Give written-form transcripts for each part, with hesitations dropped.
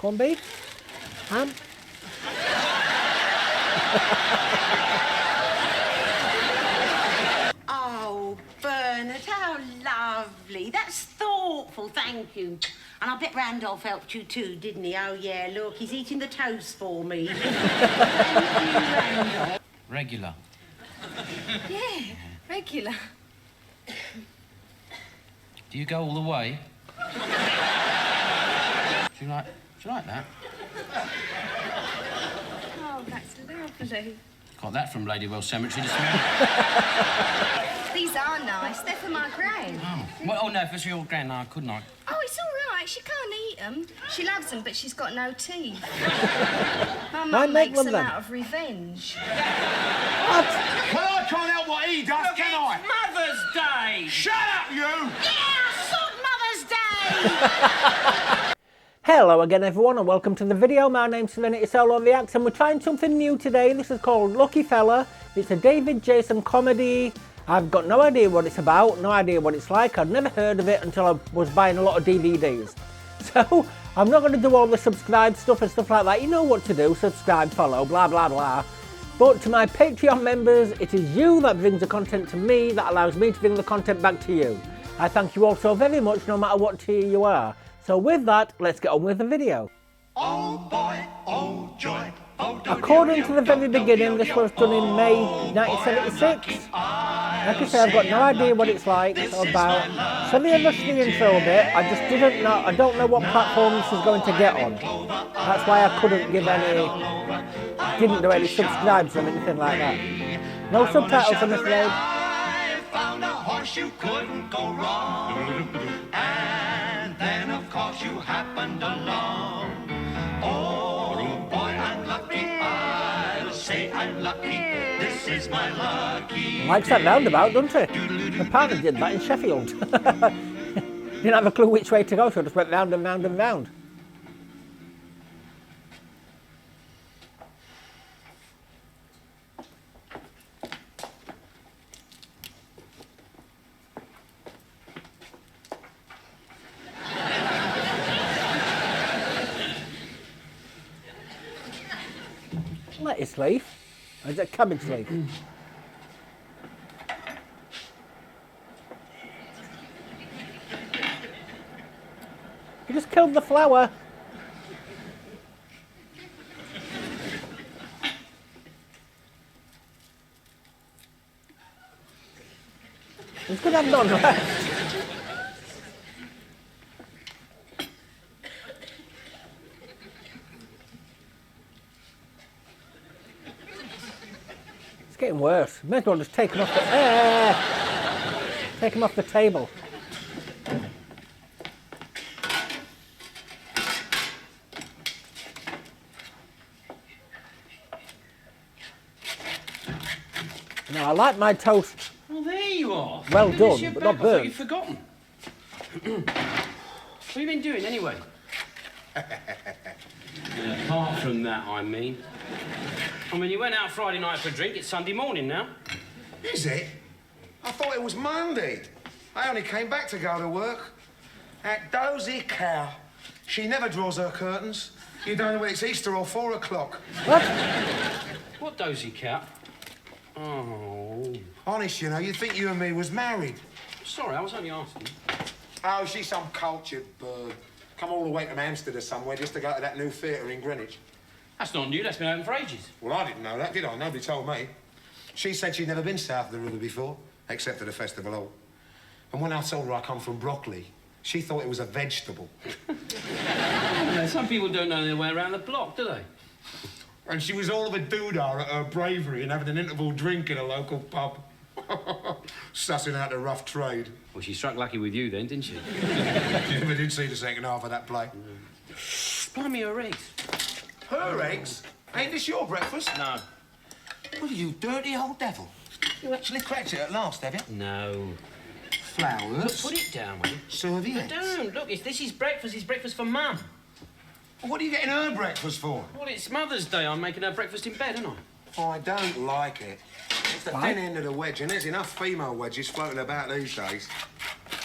corned beef, ham. Oh, Bernard, how lovely. That's thoughtful, thank you. And I bet Randolph helped you too, didn't he? Oh, yeah, look, he's eating the toast for me. Thank you, Randolph. Regular. Yeah, regular. Do you go all the way? Do you like that? Oh, that's lovely. Got that from Ladywell Cemetery this morning. These are nice. They're for my gran. Oh. Well, oh, no, if it's your gran, I couldn't. Oh, it's all right. She can't eat them. She loves them, but she's got no teeth. My Why mum make makes them them then? out of revenge. What? Well, I can't help what he does, can I? Mother's Day! Shut up, you! Yeah, sod Mother's Day! Hello again everyone and welcome to the video. My name's Serenity Solo on the Axe and we're trying something new today. This is called Lucky Fella. It's a David Jason comedy. I've got no idea what it's about, no idea what it's like. I'd never heard of it until I was buying a lot of DVDs. So I'm not going to do all the subscribe stuff and stuff like that. You know what to do, subscribe, follow, blah blah blah. But to my Patreon members, it is you that brings the content to me, that allows me to bring the content back to you. I thank you all so very much no matter what tier you are. So with that, let's get on with the video. Oh boy, oh joy. According to the very beginning, this was done in May 1976. Like I say, I've got no idea what it's like or about. Some of the intro bit, I just didn't know. I don't know what platform this is going to get on. That's why I couldn't give any, didn't do any subscribes or anything like that. No subtitles, I'm afraid. I found a horse you couldn't go wrong. And then of course you happened along. Oh boy, I'm lucky. I'll say I'm lucky. This is my lucky. Likes that roundabout, doesn't it? My partner did that in Sheffield. Didn't have a clue which way to go, so I just went round and round and round. Lettuce leaf? Or is it cabbage leaf? You just killed the flower. It's good to have none left. It's getting worse. May as well just take them off the take them off the table. Now I like my toast. Well, there you are. Well Look at this, done, you're but back. not I thought burnt. you'd forgotten. What have you been doing anyway? Apart from that, I mean, you went out Friday night for a drink. It's Sunday morning now. Is it? I thought it was Monday. I only came back to go to work. That dozy cow. She never draws her curtains. You don't know when it's Easter or 4 o'clock. What? What dozy cat? Oh, Honest, you know, you'd think you and me was married. sorry, I was only asking. Oh, she's some cultured bird. Come all the way from Amsterdam somewhere just to go to that new theatre in Greenwich. That's not new. That's been open for ages. Well, I didn't know that, did I? Nobody told me. She said she'd never been south of the river before, except at the Festival Hall. And when I told her I come from broccoli, she thought it was a vegetable. Yeah, some people don't know their way around the block, do they? And she was all of a doodah at her bravery and having an interval drink in a local pub. Sussing out the rough trade. Well, she struck lucky with you then, didn't she? You never did see the second half of that play. Buy me her eggs. Her eggs? Ain't this your breakfast? No. What are you, dirty old devil? You actually cracked it at last, have you? No. Flowers. Put it down, will you? Serviettes. Don't. Look, this is breakfast. It's breakfast for Mum. What are you getting her breakfast for? Well, it's Mother's Day. I'm making her breakfast in bed, aren't I? I don't like it. It's the Why? thin end of the wedge, and there's enough female wedges floating about these days.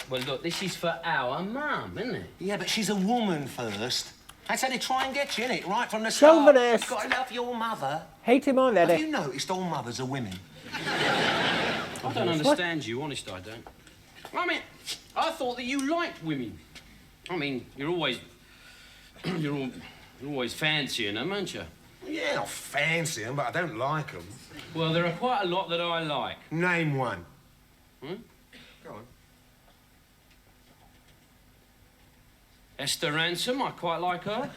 Well, look, this is for our Mum, isn't it? Yeah, but she's a woman first. That's how they try and get you, innit? Right from the start. Chauvinist. You've got to love your mother. Hate him already. Have you noticed all mothers are women? I don't understand you, honest I don't. I mean, I thought that you liked women. I mean, you're always... you're always fancying them, aren't you? Yeah, I fancy them, but I don't like them. Well, there are quite a lot that I like. Name one. Hmm? Go on. Esther Ransom, I quite like her.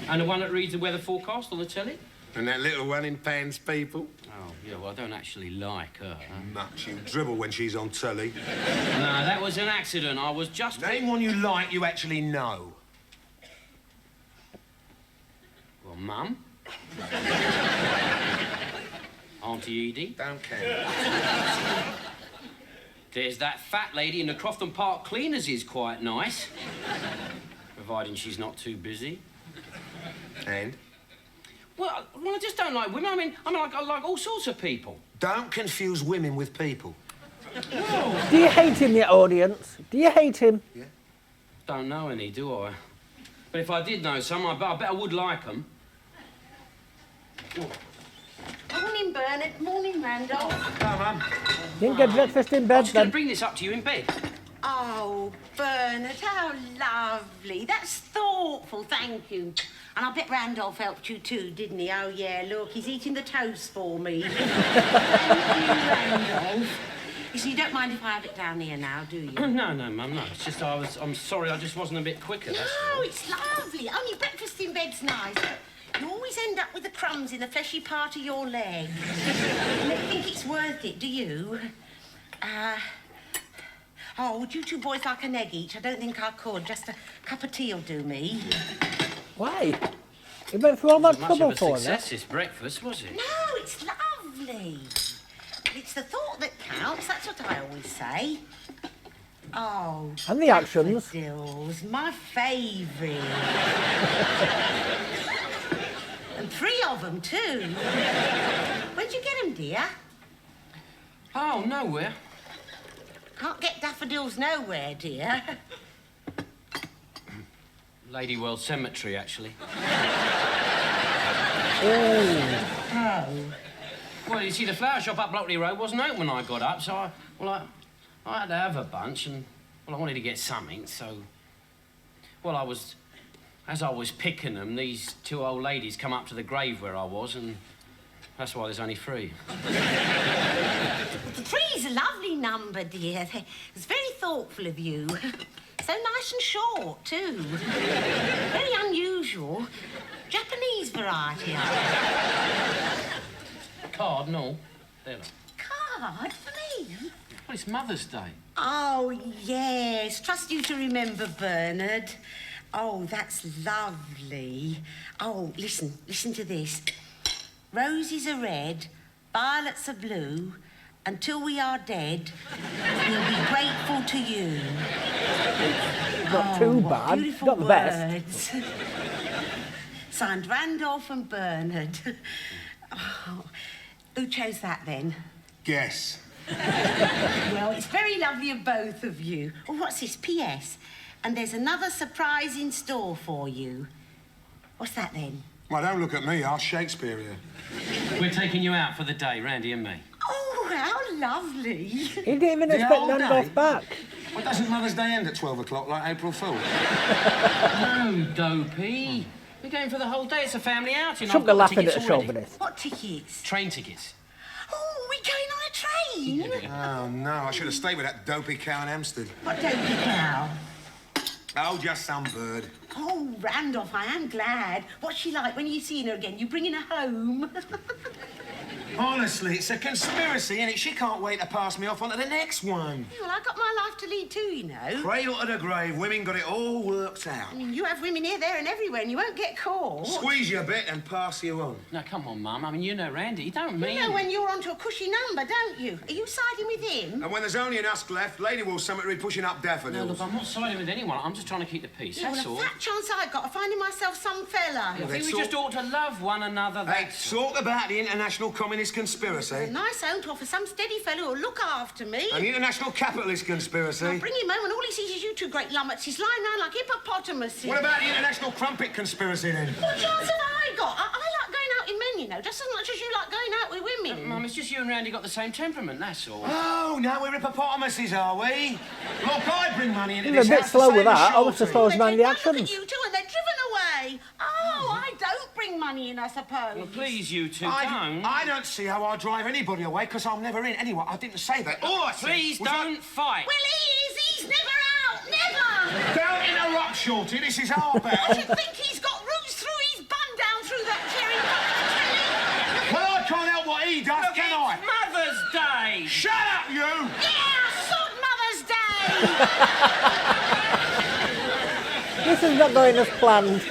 And the one that reads the weather forecast on the telly. And that little one in Pans People. Oh, yeah, well, I don't actually like her. Much. You dribble when she's on telly. No, that was an accident. I was just... Name one you like you actually know. Well, Mum. Auntie Edie. Don't care. There's that fat lady in the Crofton Park Cleaners is quite nice. Providing she's not too busy. And? Well, I just don't like women. I mean, I like all sorts of people. Don't confuse women with people. Do you hate him, the audience? Do you hate him? Yeah. Don't know any, do I? But if I did know some, I bet I would like them. Morning, Bernard. Morning, Randolph. Come on. Didn't get breakfast in I bed was going to then. bring this up to you in bed. Oh, Bernard, how lovely. That's thoughtful, thank you. And I bet Randolph helped you too, didn't he? Oh, yeah, look, he's eating the toast for me. Thank you, Randolph. Listen, you don't mind if I have it down here now, do you? No, Mum, no. It's just I'm sorry, I just wasn't a bit quicker, that's all. No, it's lovely. Only breakfast in bed's nice. But you always end up with the crumbs in the fleshy part of your leg. You never think it's worth it, do you? Oh, would you two boys like an egg each? I don't think I could. Just a cup of tea will do me. Why? You went through all that Much trouble of a for success, that? this breakfast, was it? No, it's lovely. It's the thought that counts. That's what I always say. Oh. And the actions. Daffodils, my favourite. And 3 of them, too. Where'd you get them, dear? Oh, nowhere. Can't get daffodils nowhere, dear. Ladywell Cemetery, actually. Oh. Well, you see, the flower shop up Blockley Road wasn't open when I got up, so I had to have a bunch, and, well, I wanted to get something, so... Well, as I was picking them, these 2 old ladies come up to the grave where I was, and that's why there's only 3. 3's a lovely number, dear. It's very thoughtful of you. So nice and short, too. Very unusual. Japanese variety, Cardinal. There. Card for me? Well, it's Mother's Day. Oh, yes. Trust you to remember, Bernard. Oh, that's lovely. Oh, listen to this. Roses are red, violets are blue. Until we are dead, we'll be grateful to you. Not too what bad. Beautiful Not the best. words. Signed Randolph and Bernard. Oh, who chose that then? Guess. Well, it's very lovely of both of you. Oh, what's this? P.S. And there's another surprise in store for you. What's that then? Well, don't look at me. I'll Shakespeare here. We're taking you out for the day, Randy and me. Oh, how lovely. He didn't even The expect whole Randolph day? back. Well, doesn't Mother's Day end at 12 o'clock like April Fool? No, Dopey. We're going for the whole day. It's a family outing. Shouldn't I've be got the laughing at tickets a already. chauvinist. What tickets? Train tickets. Oh, we're going on a train. Oh, no. I should have stayed with that dopey cow in Hampstead. What don't you cow? Oh, just some bird. Oh, Randolph, I am glad. What's she like when you see her again? You bringing her home? Honestly, it's a conspiracy, innit? She can't wait to pass me off onto the next one. Well, I've got my life to lead too, you know. Cradle to the grave, women got it all worked out. I mean, you have women here, there and everywhere and you won't get caught. Squeeze you a bit and pass you on. No, come on, Mum. I mean, you know Randy. You don't mean... You know when you're onto a cushy number, don't you? Are you siding with him? And when there's only an husk left, Ladywell Cemetery pushing up No, daffodils. look, I'm not siding with anyone. I'm just trying to keep the peace, Yeah, that's well, all. a fat chance I've got of finding myself some fella. I think They we talk- just ought to love one another, They that's all. talk about the International Communist capitalist conspiracy. A nice home to offer some steady fellow who'll look after me. An international capitalist conspiracy. I'll bring him home and all he sees is you two great lummots. He's lying around like hippopotamuses. What about the international crumpet conspiracy, then? What chance have I got? I like going out in men, you know, just as much as you like going out with women. Mum, it's just you and Randy got the same temperament, that's all. Oh, now we're hippopotamuses, are we? Look, I bring money into You're a this bit house slow the with same as that. Almost as Shorty. slow as man the Look at actions. you two and they're driven away. Oh, I don't bring money in, I suppose. Well, please, you two, I don't see how I drive anybody away because I'm never in. Anyway, I didn't say that. All I said Please was don't fight. Well, he is. He's never out. Never. Don't interrupt, Shorty. This is our I battle. should think he's got roots through his bum down through that chair in front of the telly. Well, I can't help what he does, Look, can it's I? Mother's Day. Shut up, you! Yeah, sod Mother's Day. This is not going as planned.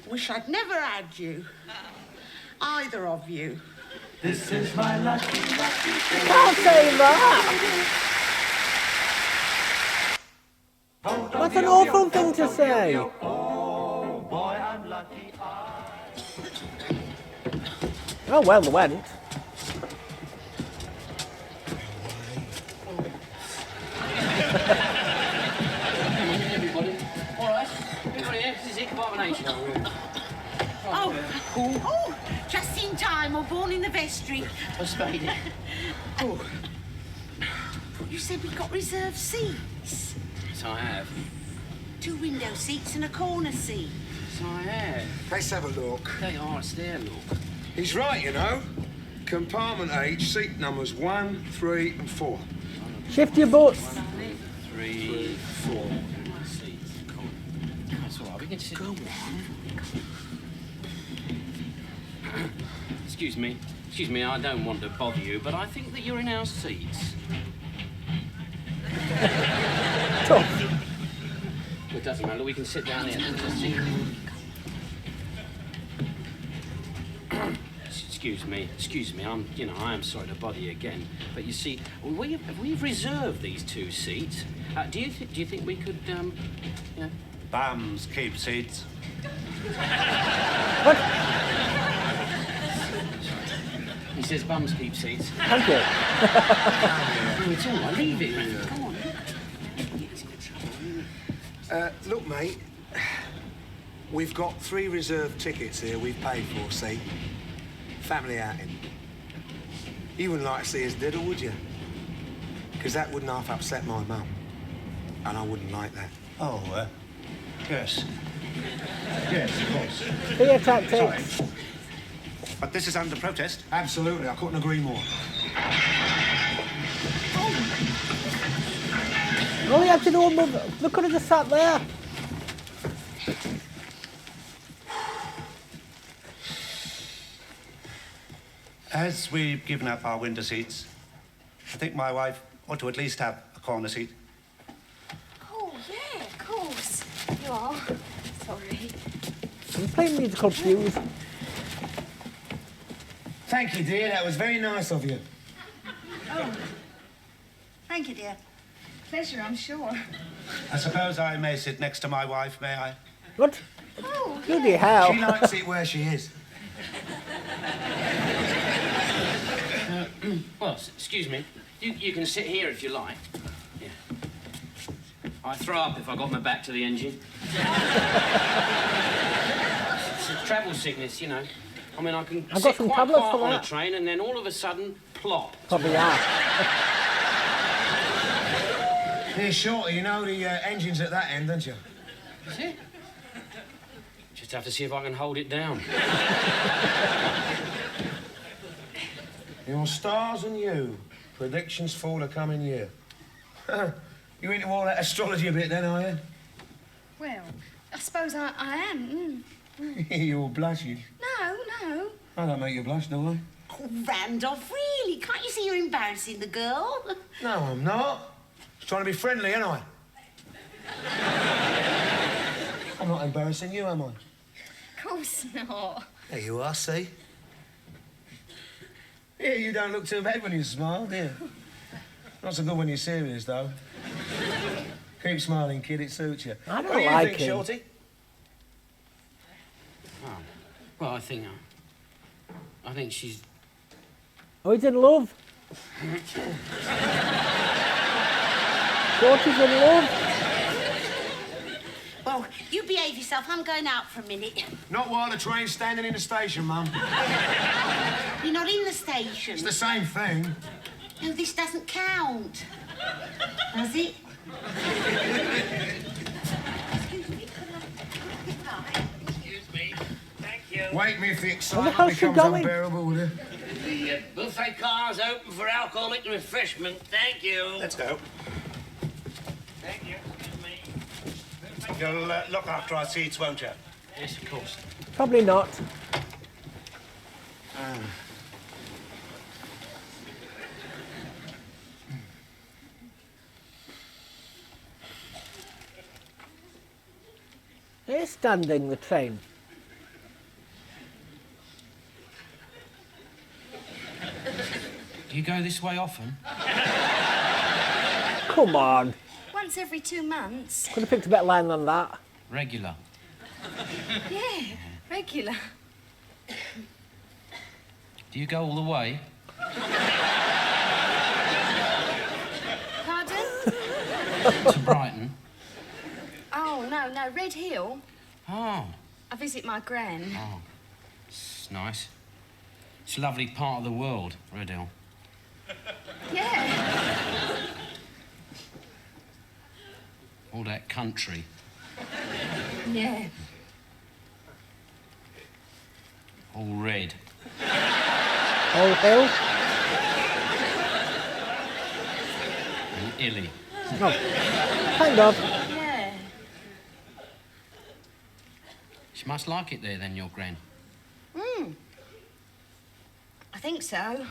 Wish I'd never had you. Either of you. This is my lucky Can't say that. That's an awful thing to say. Oh, boy, I'm lucky. Oh, well, they went. Everybody. All right. Everybody here, this is it, carbonation. Oh, just in time, or born in the vestry. I spade it. Oh. You said we got reserved seats. Yes, I have. 2 window seats and a corner seat. Yes, I have. Let's have a look. They are, it's there, look. He's right, you know. Compartment H, seat numbers 1, 3 and 4. Shift your butts. 3, 4. Seats. Come on. That's all right, we can sit. Go on. Excuse me, I don't want to bother you, but I think that you're in our seats. Tough. It doesn't matter, we can sit down here. Excuse me, I am sorry to bother you again, but you see, we've reserved these 2 seats. Do you think we could, you know? Bums keep seats. What? He says bums keep seats. Thank you. Oh, it's all right, leave it, man. Come on. Look, mate. We've got 3 reserved tickets here we've paid for, see? Family outing. You wouldn't like to see us diddle, would you? Because that wouldn't half upset my mum. And I wouldn't like that. Oh, yes. Yes, of course. Fear tactics. But this is under protest. Absolutely, I couldn't agree more. All you had to do was they could have just sat there. As we've given up our window seats, I think my wife ought to at least have a corner seat. Oh, yeah, of course. You are. Sorry. I'm playing musical cues. Thank you, dear. That was very nice of you. Oh. Thank you, dear. Pleasure, I'm sure. I suppose I may sit next to my wife, may I? What? Oh, Bloody hell. She likes it where she is. Well, excuse me. You can sit here if you like. Yeah. I'd throw up if I got my back to the engine. It's a travel sickness, you know. I mean, I can I've got sit some quite tablets quiet for on a that. train and then all of a sudden, plop. Probably are. Here, Shorty, you know the engine's at that end, don't you? Is it? Just have to see if I can hold it down. Your stars and you. Predictions for the coming year. You into all that astrology a bit then, are you? well, I suppose I am. You're blushing. No. I don't make you blush, do I? Oh, Randolph, really? Can't you see you're embarrassing the girl? No, I'm not. Just trying to be friendly, ain't I? I'm not embarrassing you, am I? Of course not. There you are, see? Yeah, you don't look too bad when you smile, do you? Not so good when you're serious, though. Keep smiling, kid, it suits you. I don't What do you like think, him. Shorty? Oh. Well, I I think she's... Oh, he's in love. George is in love. Well, you behave yourself. I'm going out for a minute. Not while the train's standing in the station, Mum. You're not in the station. It's the same thing. No, this doesn't count. Does it? Excuse me. Thank you. Wake me if the Where the excitement hell's she becomes going? unbearable, will you? The buffet car's open for alcoholic refreshment. Thank you. Let's go. Thank you. Excuse me. You'll look after our seats, won't you? Yes, of course. Probably not. It's standing, the train. Do you go this way often? Come on. Once every 2 months. Could have picked a better line than that. Regular. Yeah, regular. Do you go all the way? Pardon? To Brighton? Oh, no, Red Hill. Oh, I visit my gran. it's nice. It's a lovely part of the world, Red Hill. Yeah. All that country. Yeah. All red. Old Hill. And illy. No. Kind of. Yeah. She must like it there, then, your gran. I think so.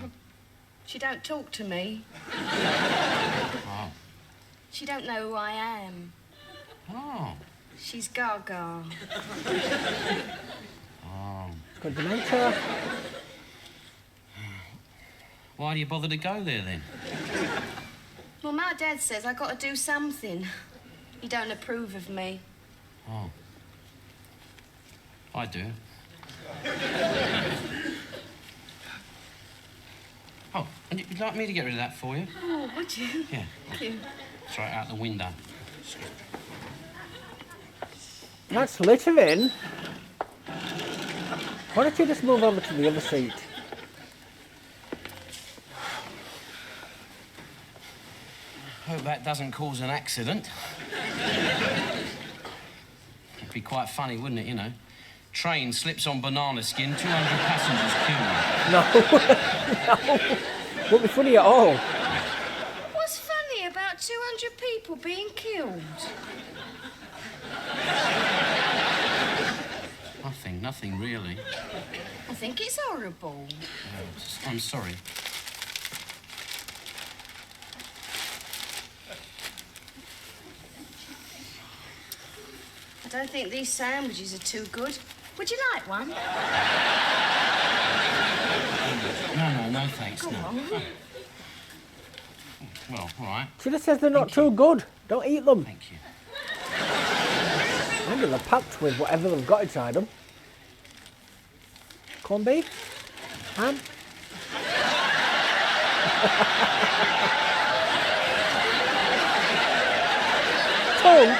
She don't talk to me. Oh. She don't know who I am. Oh. She's Gaga. It's got dementia. Why do you bother to go there, then? Well, my dad says I got to do something. He don't approve of me. Oh. I do. Oh, and you'd like me to get rid of that for you? Oh, would you? Yeah. Thank you. Throw it out the window. That's littering. Why don't you just move over to the other seat? Hope that doesn't cause an accident. It'd be quite funny, wouldn't it, you know? Train slips on banana skin, 200 passengers killed. No. No. Won't be funny at all. What's funny about 200 people being killed? Nothing really. I think it's horrible. I'm sorry. I don't think these sandwiches are too good. Would you like one? No, thanks, Go no. on. Well, all right. She just says they're not too good. Don't eat them. Thank you. Maybe they're packed with whatever they've got inside them. Corned beef? Ham? Tongue?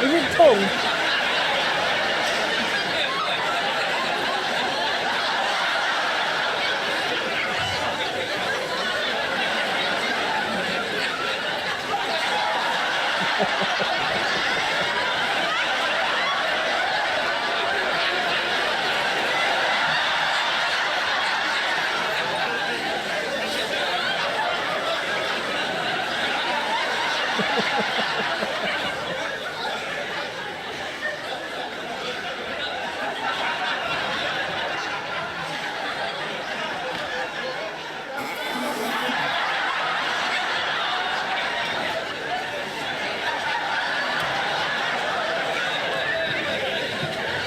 Is it tongue?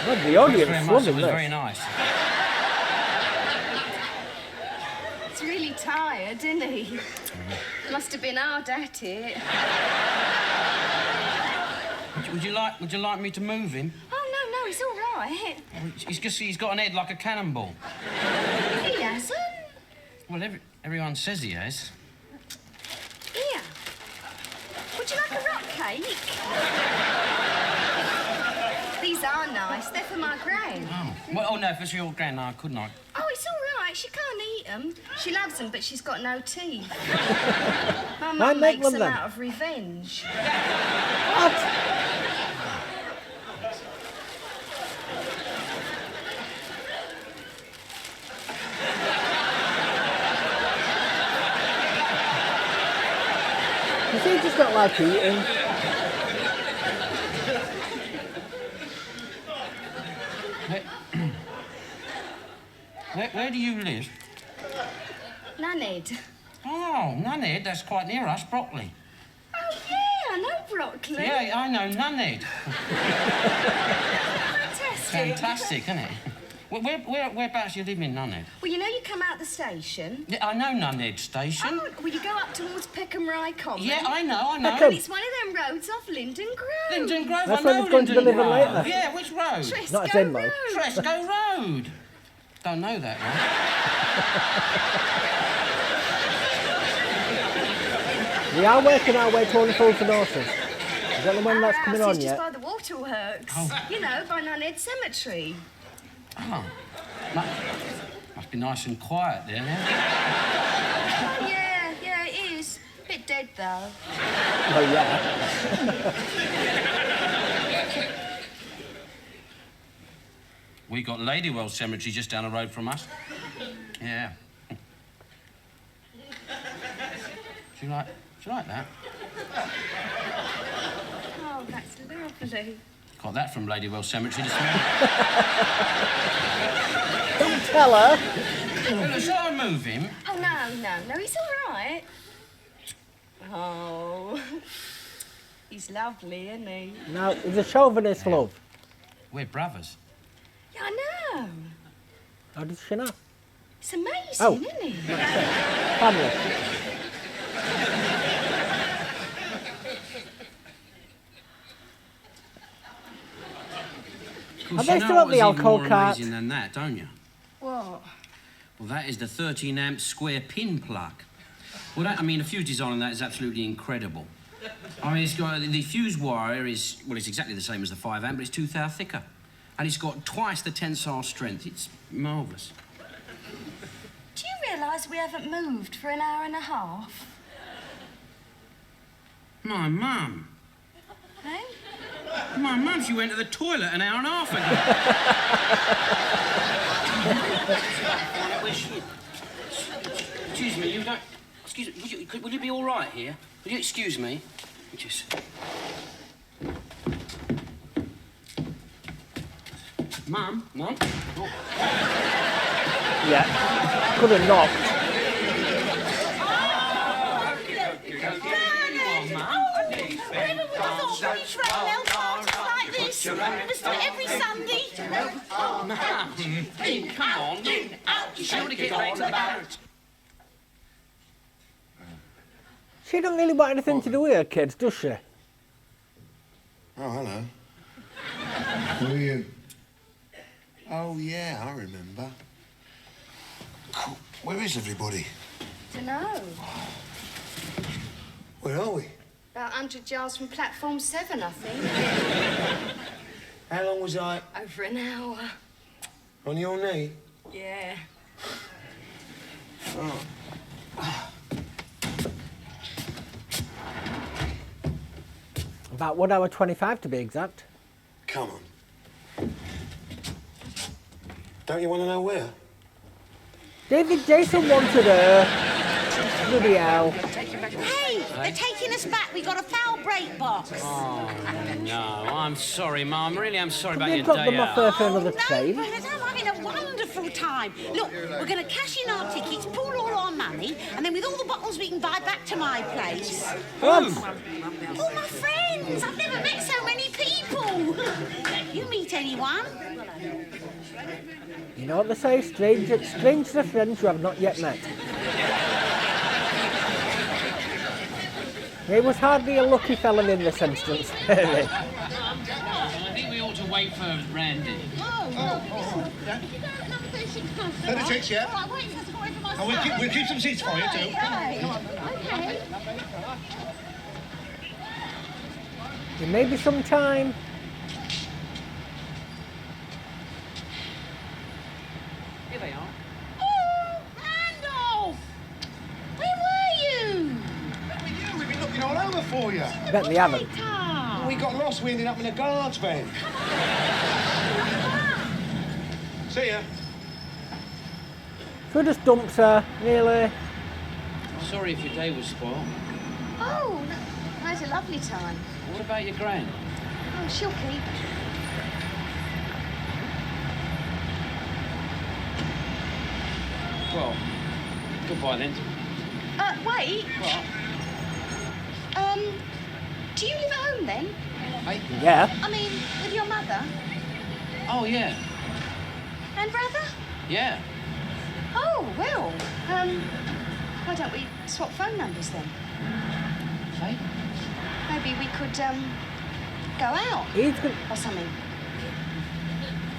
Well, the audience Thanks very much. loving It was this. very nice. It's really tired, isn't he? Must have been hard at it. Would you like me to move him? Oh, no, he's all right. He's got an head like a cannonball. He hasn't. Well, everyone says he has. Here. Would you like a rock cake? These are nice. They're for my gran. Oh. Well, oh, no, if it's your gran, no, I couldn't. Oh, it's all right. She can't eat them. She loves them, but she's got no teeth. My Why mum make makes them them then? out of revenge. What? Does he just not like eating? Where do you live? Nunhead. Oh, Nunhead, that's quite near us, Brockley. Oh, yeah, I know broccoli. Yeah, I know, Nunhead. Fantastic. Fantastic, isn't it? Whereabouts you live in Nunhead? Well, you know you come out the station. Yeah, I know Nunhead Station. Oh, well, you go up towards Peckham Rye Common. Yeah, I know. Peckham. It's one of them roads off Linden Grove. Linden Grove, That's I where know he's going to Linden deliver Grove. later. Yeah, which road? Tresco Not at Enmo. Road. Tresco Road. Don't know that one. We are working our way to Fulton Horses. Is that the one that's coming on It's just yet? by the waterworks. Oh. You know, by Nunhead Cemetery. Oh. Must be nice and quiet there now. Oh, yeah, it is. Bit dead, though. Oh, yeah. We got Ladywell Cemetery just down the road from us. Yeah. Do you like that? Oh, that's lovely. Got that from Ladywell Cemetery this morning. Don't tell her. Well, shall I move him? Oh, no, he's all right. Oh, he's lovely, isn't he? Now, he's a chauvinist, love. We're brothers. Yeah, I know. How does she know? It's amazing, Oh. isn't it? Family. Of course, they you still know at what the was even alcohol more cart? amazing than that, don't you? What? Well, that is the 13-amp square pin plug. Well, the fuse design on that is absolutely incredible. It's got the fuse wire is, well, it's exactly the same as the 5-amp, but it's 2 thou thicker. And it's got twice the tensile strength. It's marvellous. Do you realise we haven't moved for an hour and a half? My mum. Eh? My mum, she went to the toilet an hour and a half ago. Excuse me, you don't... Excuse me, will you be all right here? Will you excuse me? Just... Mum? Oh. Yeah. Could have knocked. Every Sunday. Mum, come on. Surely get ready to the barracks. She don't really want anything to do with her kids, does she? Oh, hello. Who are you? Oh, yeah, I remember. Cool. Where is everybody? Dunno. Where are we? About 100 yards from platform 7, I think. How long was I Over an hour. on your knee? Yeah. Oh. About 1 hour 25 to be exact. Come on. Don't you want to know where? David Jason wanted her. Bloody hell. Hey, they're taking us back. We got a foul break box. Oh, no. I'm sorry, Mum. Really, I'm sorry about They've your got day them off out. there for another no, train. Bernard, I'm having a wonderful time. Look, we're going to cash in our tickets, pool all our money, and then with all the bottles we can buy back to my place. What? All my friends. I've never met so many people. You meet anyone? You know what they say? Strange to the friends you have not yet met. He was hardly a lucky fella in this instance, really. I think we ought to wait for Randy. Oh, yeah. If you go at number 36 past 36, yeah. All right, wait, so I can wait for my And we'll keep some seats for you, too. Okay. There may be some time. Here they are. Oh, Randolph! Where were you? Where were you? We've been looking all over for you. Bet they haven't. Later. We got lost. We ended up in a guard's van. See ya. So just dumps her, really. Sorry if your day was spoiled. Oh, no, I had a lovely time. What about your gran? Oh, she'll keep. Well, goodbye then. Wait. What? Do you live at home then? Hey? Yeah. I mean, with your mother Oh, yeah. and brother? Yeah. Oh, well, why don't we swap phone numbers then? Hey? Maybe we could, go out He's gonna, or something.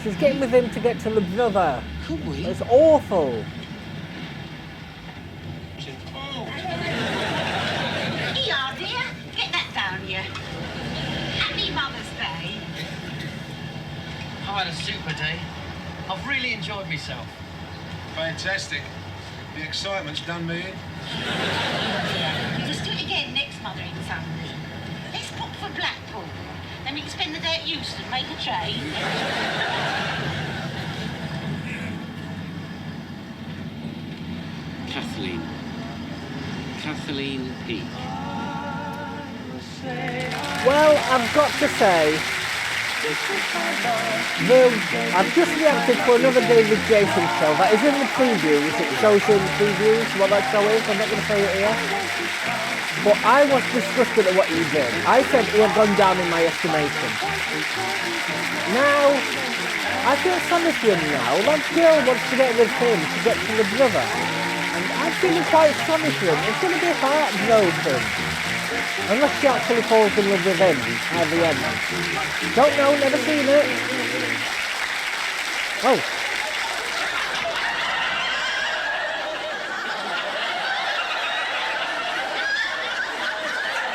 she's getting with him to get to the brother. Could we? It's awful. Here you are, dear. Get that down, you. Happy Mother's Day. I had a super day. I've really enjoyed myself. Fantastic. The excitement's done me in. You just do it again next Mothering Sunday. Let's book for Blackpool. Then we can spend the day at Euston, make a change. Kathleen Peake. Well, I've got to say, I've just reacted to another David Jason show that is in the previews. It shows you in the previews what that show is. I'm not going to say it here. But I was disgusted at what he did. I said he had gone down in my estimation. Now, I feel sorry for him now. That girl wants to get with him to get to the brother. And I'm feeling quite sorry for him. It's going to be heartbroken. Unless she actually falls in love with him at the end. Don't know, never seen it. Oh.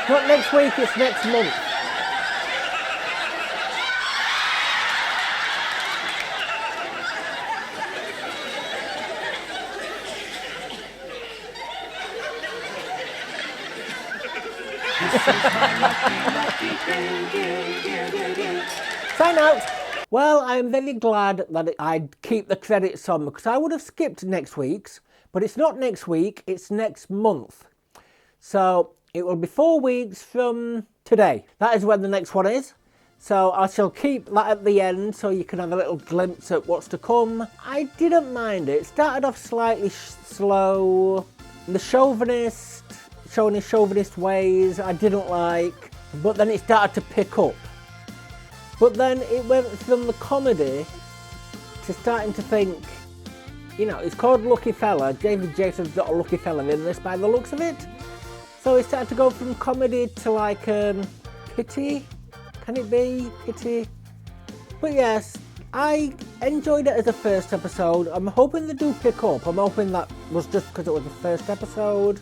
Not next week, it's next month. Sign out. Well, I'm very glad that I'd keep the credits on because I would have skipped next week's, but it's not next week, it's next month. So it will be 4 weeks from today. That is when the next one is. So I shall keep that at the end so you can have a little glimpse at what's to come. I didn't mind it. It started off slightly slow. The chauvinist, showing his chauvinist ways, I didn't like. But then it started to pick up. But then it went from the comedy to starting to think, you know, it's called Lucky Fella. David Jason's got a lucky fella in this by the looks of it. So it started to go from comedy to like pity. Can it be pity? But yes, I enjoyed it as a first episode. I'm hoping they do pick up. I'm hoping that was just because it was the first episode.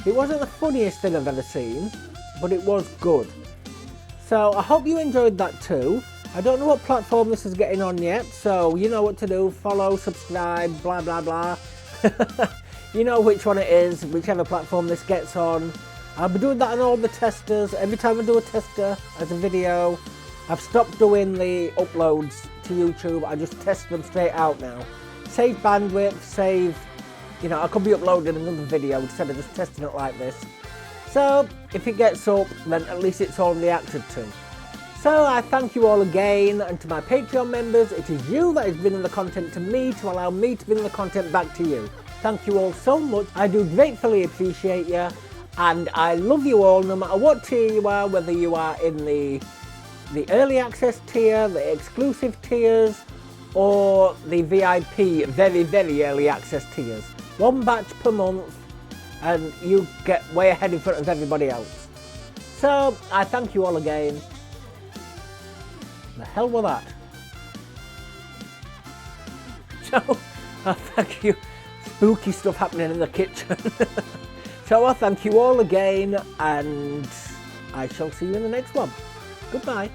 It wasn't the funniest thing I've ever seen, but it was good. So I hope you enjoyed that too. I don't know what platform this is getting on yet, so you know what to do. Follow, subscribe, blah blah blah. You know which one it is, whichever platform this gets on. I'll be doing that on all the testers. Every time I do a tester as a video, I've stopped doing the uploads to YouTube. I just test them straight out now. Save bandwidth, save, you know, I could be uploading another video instead of just testing it like this. So, if it gets up, then at least it's all reacted to. So, I thank you all again, and to my Patreon members, it is you that is bringing the content to me to allow me to bring the content back to you. Thank you all so much. I do gratefully appreciate you, and I love you all no matter what tier you are, whether you are in the early access tier, the exclusive tiers, or the VIP very, very early access tiers. 1 batch per month, and you get way ahead in front of everybody else. So, I thank you all again. The hell was that? So, thank you. Spooky stuff happening in the kitchen. So I thank you all again, and I shall see you in the next one. Goodbye.